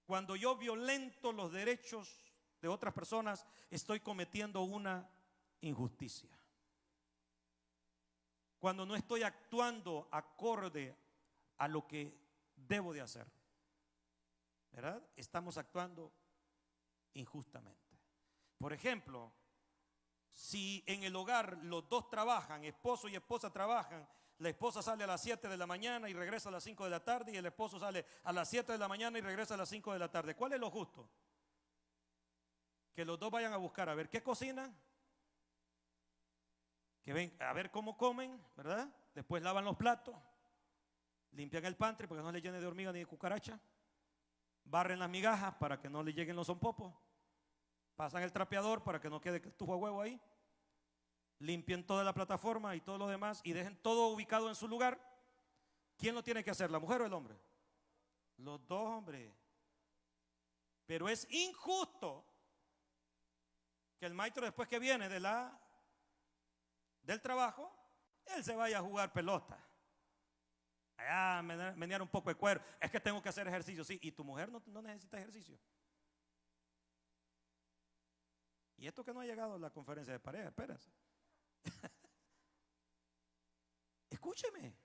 Cuando yo violento los derechos de otras personas, estoy cometiendo una injusticia. Cuando no estoy actuando acorde a lo que debo de hacer, ¿verdad? Estamos actuando injustamente. Por ejemplo, si en el hogar los dos trabajan, esposo y esposa trabajan, la esposa sale a las 7 de la mañana y regresa a las 5 de la tarde, y el esposo sale a las 7 de la mañana y regresa a las 5 de la tarde. ¿Cuál es lo justo? Que los dos vayan a buscar a ver qué cocinan, que ven a ver cómo comen, ¿verdad? Después lavan los platos, limpian el pantry para que no le llene de hormiga ni de cucaracha, barren las migajas para que no le lleguen los zompopos, pasan el trapeador para que no quede el tufo a huevo ahí, limpien toda la plataforma y todo lo demás y dejen todo ubicado en su lugar. ¿Quién lo tiene que hacer, la mujer o el hombre? Los dos, hombres. Pero es injusto que el maestro, después que viene del trabajo, él se vaya a jugar pelota, allá menear un poco de cuero. Es que tengo que hacer ejercicio, sí, y tu mujer no necesita ejercicio. Y esto que no ha llegado a la conferencia de pareja, espérense. Escúcheme,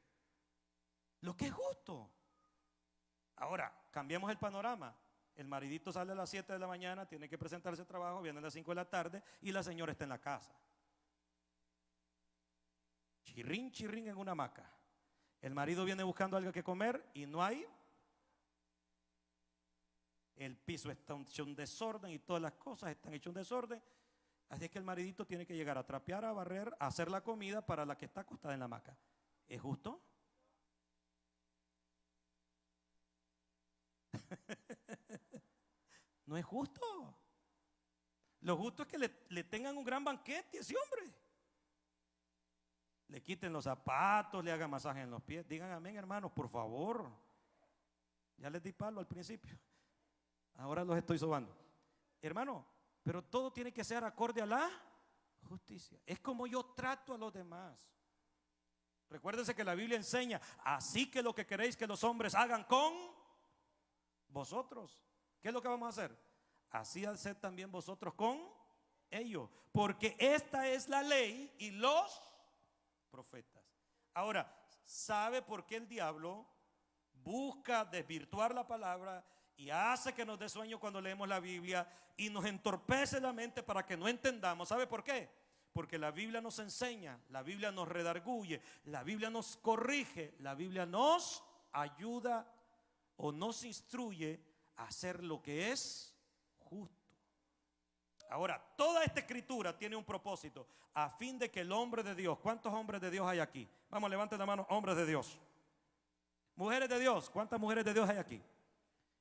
lo que es justo. Ahora, cambiamos el panorama. El maridito sale a las 7 de la mañana, tiene que presentarse al trabajo, viene a las 5 de la tarde y la señora está en la casa. Chirrín, chirrín en una hamaca. El marido viene buscando algo que comer y no hay. El piso está hecho un desorden y todas las cosas están hechas un desorden. Así es que el maridito tiene que llegar a trapear, a barrer, a hacer la comida para la que está acostada en la hamaca. ¿Es justo? No es justo. Lo justo es que le tengan un gran banquete a ese hombre. Le quiten los zapatos, le hagan masaje en los pies. Digan amén, hermanos, por favor. Ya les di palo al principio. Ahora los estoy sobando. Hermano, pero todo tiene que ser acorde a la justicia. Es como yo trato a los demás. Recuérdense que la Biblia enseña, así que lo que queréis que los hombres hagan con vosotros, ¿qué es lo que vamos a hacer? Así haced también vosotros con ellos, porque esta es la ley y los profetas. Ahora, ¿sabe por qué el diablo busca desvirtuar la palabra y hace que nos dé sueño cuando leemos la Biblia y nos entorpece la mente para que no entendamos? ¿Sabe por qué? Porque la Biblia nos enseña, la Biblia nos redarguye, la Biblia nos corrige, la Biblia nos ayuda o nos instruye a hacer lo que es justo. Ahora, toda esta escritura tiene un propósito, a fin de que el hombre de Dios, ¿cuántos hombres de Dios hay aquí? Vamos, levanten la mano, hombres de Dios. Mujeres de Dios, ¿cuántas mujeres de Dios hay aquí?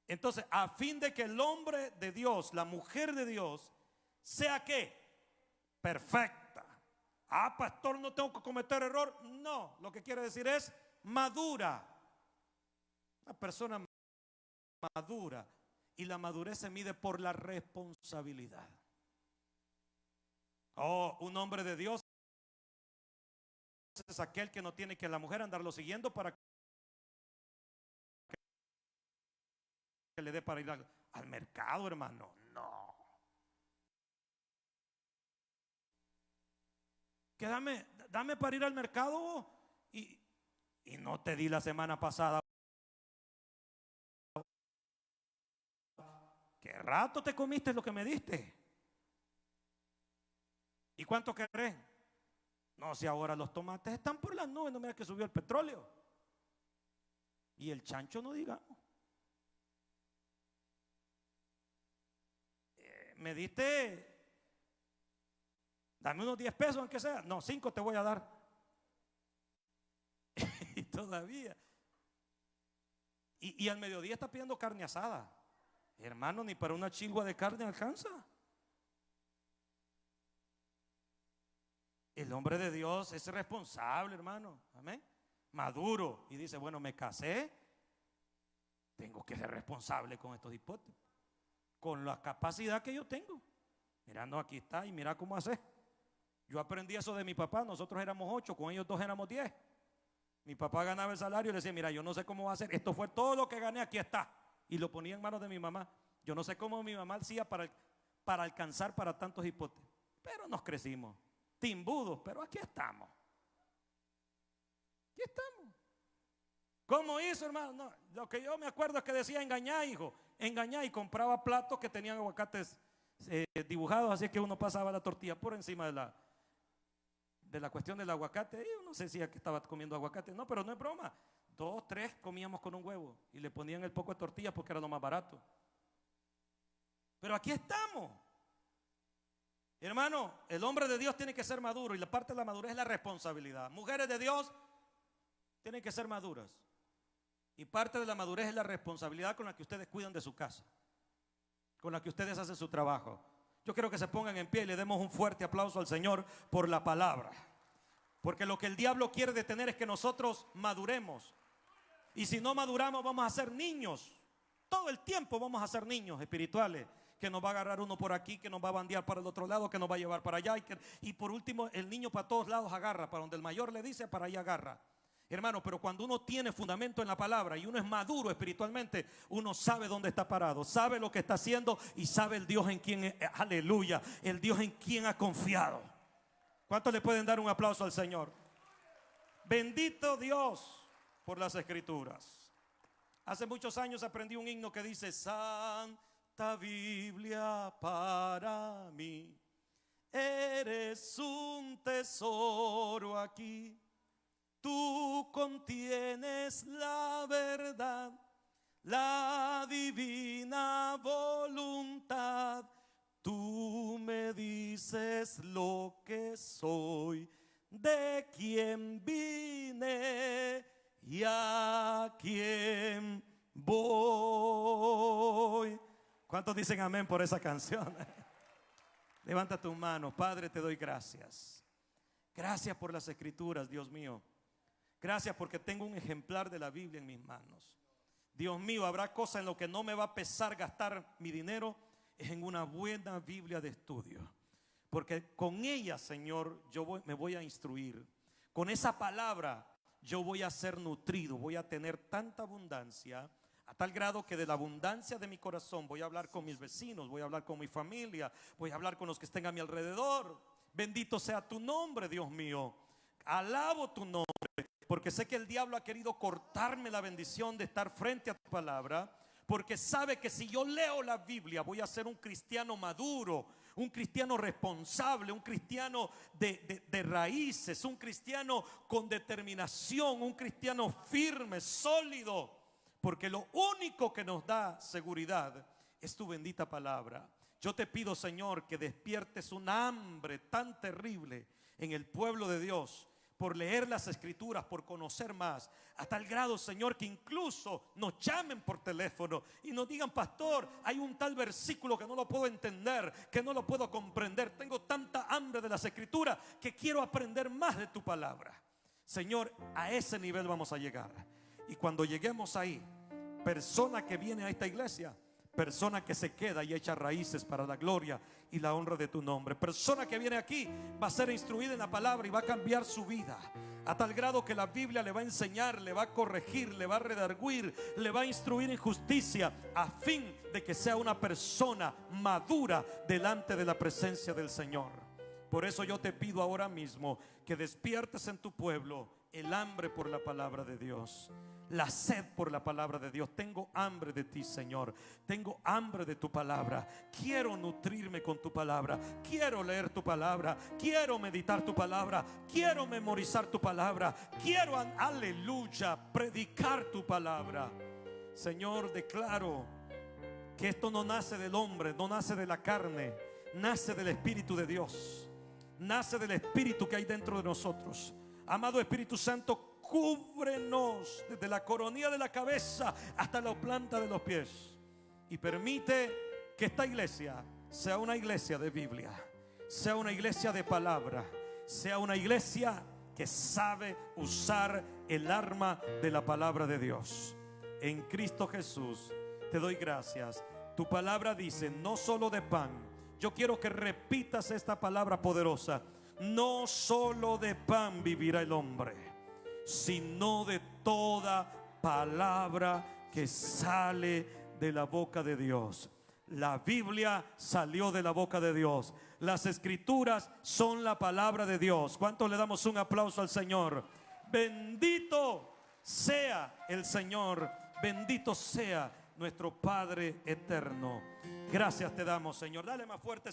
Entonces, a fin de que el hombre de Dios, la mujer de Dios, sea ¿qué? Perfecta. Ah, pastor, no tengo que cometer error. No, lo que quiere decir es madura. Una persona madura. Y la madurez se mide por la responsabilidad. Oh, un hombre de Dios es aquel que no tiene que la mujer andarlo siguiendo para que le dé para ir al mercado, hermano. No. Que dame para ir al mercado y no te di la semana pasada. ¿Qué rato te comiste lo que me diste? ¿Y cuánto querés? No, si ahora los tomates están por las nubes, no mira que subió el petróleo. Y el chancho no digamos. Me diste, dame unos 10 pesos aunque sea. No, 5 te voy a dar. Y todavía. Y al mediodía está pidiendo carne asada. Hermano, ni para una chingua de carne alcanza. El hombre de Dios es responsable, hermano. Amén. Maduro. Y dice, bueno, me casé. Tengo que ser responsable con estos hipótesis. Con la capacidad que yo tengo. Mira, no, aquí está y mira cómo hace. Yo aprendí eso de mi papá. Nosotros éramos 8, con ellos 2 éramos 10. Mi papá ganaba el salario y le decía, mira, yo no sé cómo va a hacer. Esto fue todo lo que gané, aquí está. Y lo ponía en manos de mi mamá. Yo no sé cómo mi mamá hacía para alcanzar para tantos hipótesis. Pero nos crecimos. Timbudos, pero aquí estamos. Aquí estamos. ¿Cómo hizo, hermano? No, lo que yo me acuerdo es que decía engañar, hijo. Engañar, y compraba platos que tenían aguacates dibujados, así que uno pasaba la tortilla por encima de la cuestión del aguacate. Y uno se decía que estaba comiendo aguacate. No, pero no es broma. 2, 3 comíamos con un huevo y le ponían el poco de tortilla porque era lo más barato. Pero aquí estamos. Hermano, el hombre de Dios tiene que ser maduro, y la parte de la madurez es la responsabilidad. Mujeres de Dios tienen que ser maduras, y parte de la madurez es la responsabilidad con la que ustedes cuidan de su casa, con la que ustedes hacen su trabajo. Yo quiero que se pongan en pie y le demos un fuerte aplauso al Señor por la palabra, porque lo que el diablo quiere detener es que nosotros maduremos, y si no maduramos vamos a ser niños. Todo el tiempo vamos a ser niños espirituales, que nos va a agarrar uno por aquí, que nos va a bandear para el otro lado, que nos va a llevar para allá, y por último el niño para todos lados agarra, para donde el mayor le dice, para allá agarra. Hermano, pero cuando uno tiene fundamento en la palabra y uno es maduro espiritualmente, uno sabe dónde está parado, sabe lo que está haciendo y sabe el Dios en quien, aleluya, el Dios en quien ha confiado. ¿Cuántos le pueden dar un aplauso al Señor? Bendito Dios por las Escrituras. Hace muchos años aprendí un himno que dice: Santa Biblia para mí, eres un tesoro aquí. Tú contienes la verdad, la divina voluntad. Tú me dices lo que soy, de quién vine y a quién voy. ¿Cuántos dicen amén por esa canción? Levanta tus manos. Padre, te doy gracias. Gracias por las Escrituras, Dios mío. Gracias porque tengo un ejemplar de la Biblia en mis manos. Dios mío, habrá cosas en lo que no me va a pesar gastar mi dinero, es en una buena Biblia de estudio, porque con ella, Señor, me voy a instruir. Con esa palabra yo voy a ser nutrido, voy a tener tanta abundancia, a tal grado que de la abundancia de mi corazón voy a hablar con mis vecinos, voy a hablar con mi familia, voy a hablar con los que estén a mi alrededor. Bendito sea tu nombre, Dios mío. Alabo tu nombre, porque sé que el diablo ha querido cortarme la bendición de estar frente a tu palabra, porque sabe que si yo leo la Biblia voy a ser un cristiano maduro, un cristiano responsable, un cristiano de raíces, un cristiano con determinación, un cristiano firme, sólido, porque lo único que nos da seguridad es tu bendita palabra. Yo te pido, Señor, que despiertes un hambre tan terrible en el pueblo de Dios por leer las Escrituras, por conocer más, a tal grado, Señor, que incluso nos llamen por teléfono y nos digan: pastor, hay un tal versículo que no lo puedo entender, que no lo puedo comprender. Tengo tanta hambre de las Escrituras que quiero aprender más de tu palabra. Señor, a ese nivel vamos a llegar. Y cuando lleguemos ahí, persona que viene a esta iglesia, persona que se queda y echa raíces para la gloria y la honra de tu nombre, persona que viene aquí va a ser instruida en la palabra y va a cambiar su vida, a tal grado que la Biblia le va a enseñar, le va a corregir, le va a redarguir, le va a instruir en justicia, a fin de que sea una persona madura delante de la presencia del Señor. Por eso yo te pido ahora mismo que despiertes en tu pueblo el hambre por la palabra de Dios, la sed por la palabra de Dios. Tengo hambre de ti, Señor. Tengo hambre de tu palabra. Quiero nutrirme con tu palabra. Quiero leer tu palabra. Quiero meditar tu palabra. Quiero memorizar tu palabra. Quiero, aleluya, predicar tu palabra. Señor, declaro que esto no nace del hombre, no nace de la carne, nace del Espíritu de Dios. Nace del Espíritu que hay dentro de nosotros. Amado Espíritu Santo, cúbrenos desde la coronilla de la cabeza hasta la planta de los pies, y permite que esta iglesia sea una iglesia de Biblia, sea una iglesia de palabra, sea una iglesia que sabe usar el arma de la palabra de Dios. En Cristo Jesús te doy gracias. Tu palabra dice: no solo de pan. Yo quiero que repitas esta palabra poderosa: no solo de pan vivirá el hombre, sino de toda palabra que sale de la boca de Dios. La Biblia salió de la boca de Dios. Las Escrituras son la palabra de Dios. ¿Cuántos le damos un aplauso al Señor? Bendito sea el Señor. Bendito sea nuestro Padre eterno. Gracias te damos, Señor. Dale más fuerte.